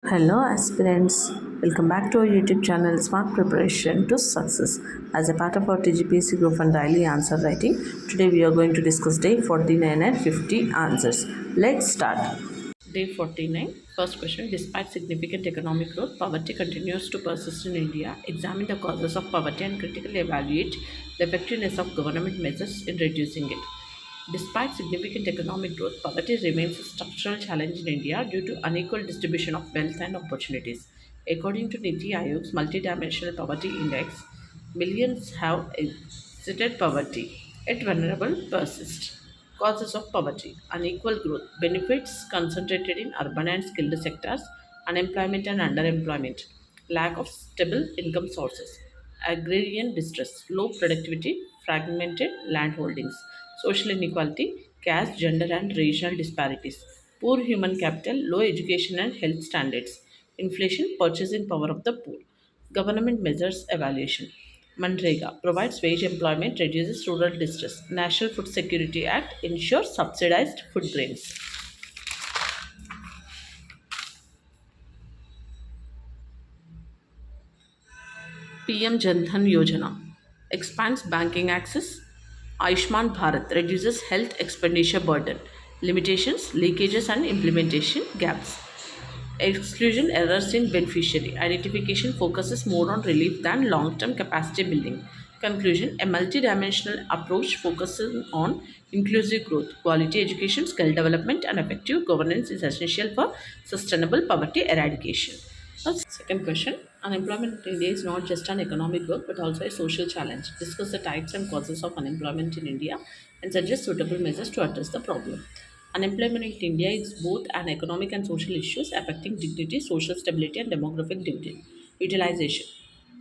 Hello aspirants, welcome back to our YouTube channel Smart Preparation to Success. As a part of our TGPSC Group and daily answer writing, today we are going to discuss day 49 and 50 answers. Let's start. Day 49, first question. Despite significant economic growth, poverty continues to persist in India. Examine the causes of poverty and critically evaluate the effectiveness of government measures in reducing it. Despite significant economic growth, poverty remains a structural challenge in India due to unequal distribution of wealth and opportunities. According to Niti Aayog's multidimensional poverty index, millions have exited poverty, yet vulnerable persist. Causes of poverty: unequal growth, benefits concentrated in urban and skilled sectors, unemployment and underemployment, lack of stable income sources, agrarian distress, low productivity, fragmented land holdings, social inequality, caste, gender, and regional disparities, poor human capital, low education and health standards, inflation, purchasing power of the poor. Government measures evaluation. Manrega provides wage employment, reduces rural distress. National Food Security Act ensures subsidized food grains. PM Jan Dhan Yojana expands banking access. Ayushman Bharat reduces health expenditure burden. Limitations, leakages, and implementation gaps. Exclusion errors in beneficiary identification focuses more on relief than long term capacity building. Conclusion: a multidimensional approach focusing on inclusive growth, quality education, skill development, and effective governance is essential for sustainable poverty eradication. Second question: unemployment in India is not just an economic growth but also a social challenge. Discuss the types and causes of unemployment in India and suggest suitable measures to address the problem. Unemployment in India is both an economic and social issue affecting dignity, social stability, and demographic dividend. Utilization.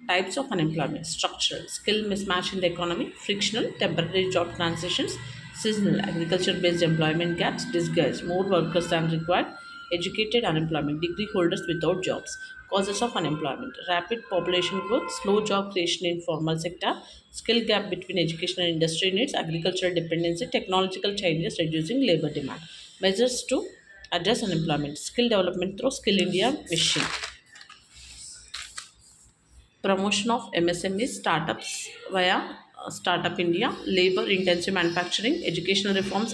Types of unemployment: structural, skill mismatch in the economy; frictional, temporary job transitions; seasonal, agriculture based employment gaps; disguised, more workers than required; educated unemployment, degree holders without jobs. Causes of unemployment: rapid population growth, slow job creation in formal sector; skill gap between education and industry needs; agricultural dependency; technological changes reducing labor demand. Measures to address unemployment: skill development through Skill India mission; promotion of MSME startups via Startup India; labor intensive manufacturing; educational reforms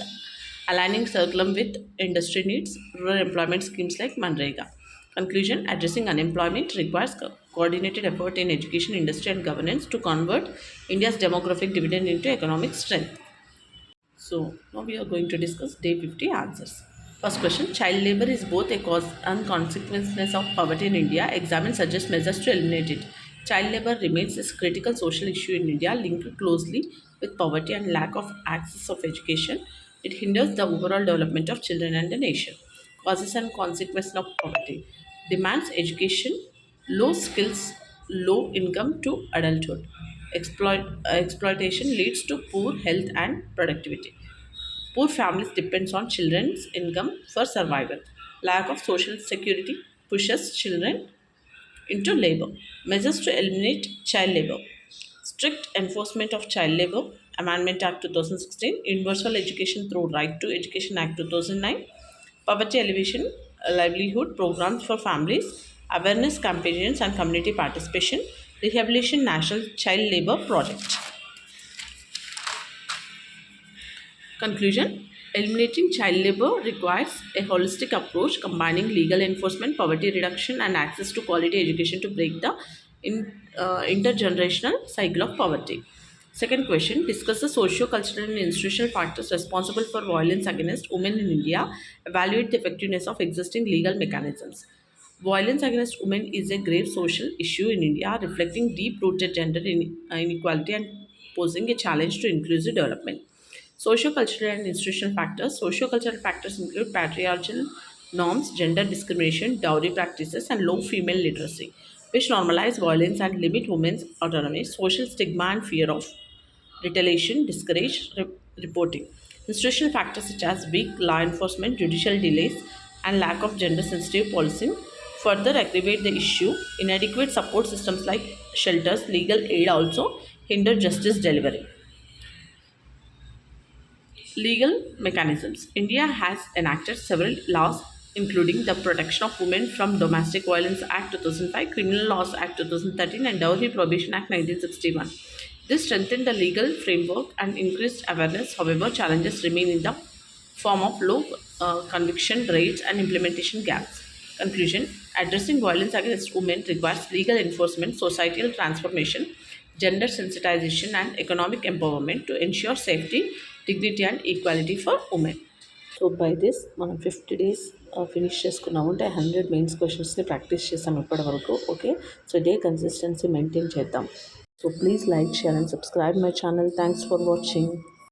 aligning curriculum with industry needs; rural employment schemes like Manrega. Conclusion: addressing unemployment requires coordinated effort in education, industry, and governance to convert India's demographic dividend into economic strength. So now we are going to discuss day 50 answers. First question: child labor is both a cause and consequences of poverty in India. Examine suggest measures to eliminate it. Child labor remains a critical social issue in India linked closely with poverty and lack of access of education. It hinders the overall development of children and the nation. Causes and consequences of poverty: demands education, low skills, low income to adulthood. Exploitation leads to poor health and productivity. Poor families depends on children's income for survival. Lack of social security pushes children into labor. Measures to eliminate child labor: strict enforcement of child labor, Amendment Act 2016; Universal Education through Right to Education Act 2009; poverty alleviation, livelihood programs for families, awareness campaigns and community participation; rehabilitation national child labor project. Conclusion: eliminating child labor requires a holistic approach combining legal enforcement, poverty reduction, and access to quality education to break the intergenerational cycle of poverty. Second question: discuss the socio-cultural and institutional factors responsible for violence against women in India. Evaluate the effectiveness of existing legal mechanisms. Violence against women is a grave social issue in India, reflecting deep rooted gender inequality and posing a challenge to inclusive development. Socio-cultural and institutional factors. Socio-cultural factors include patriarchal norms, gender discrimination, dowry practices, and low female literacy, which normalize violence and limit women's autonomy. Social stigma and fear of retaliation discourage reporting. Institutional factors such as weak law enforcement, judicial delays, and lack of gender sensitive policing further aggravate the issue. Inadequate support systems like shelters, legal aid also hinder justice delivery. Legal mechanisms. India has enacted several laws including the Protection of Women from Domestic Violence Act 2005, Criminal Laws Act 2013, and Dowry Prohibition Act 1961. This strengthened the legal framework and increased awareness. However, challenges remain in the form of low conviction rates and implementation gaps. Conclusion: addressing violence against women requires legal enforcement, societal transformation, gender sensitization, and economic empowerment to ensure safety, dignity, and equality for women. So by this మనం 50 days finish చేసుకున్నాము అంటే 100 mains క్వశ్చన్స్ని practice చేసాం ఇప్పటి వరకు. Okay, so ఇదే consistency maintain చేద్దాం. So please like, share and subscribe my channel. Thanks for watching.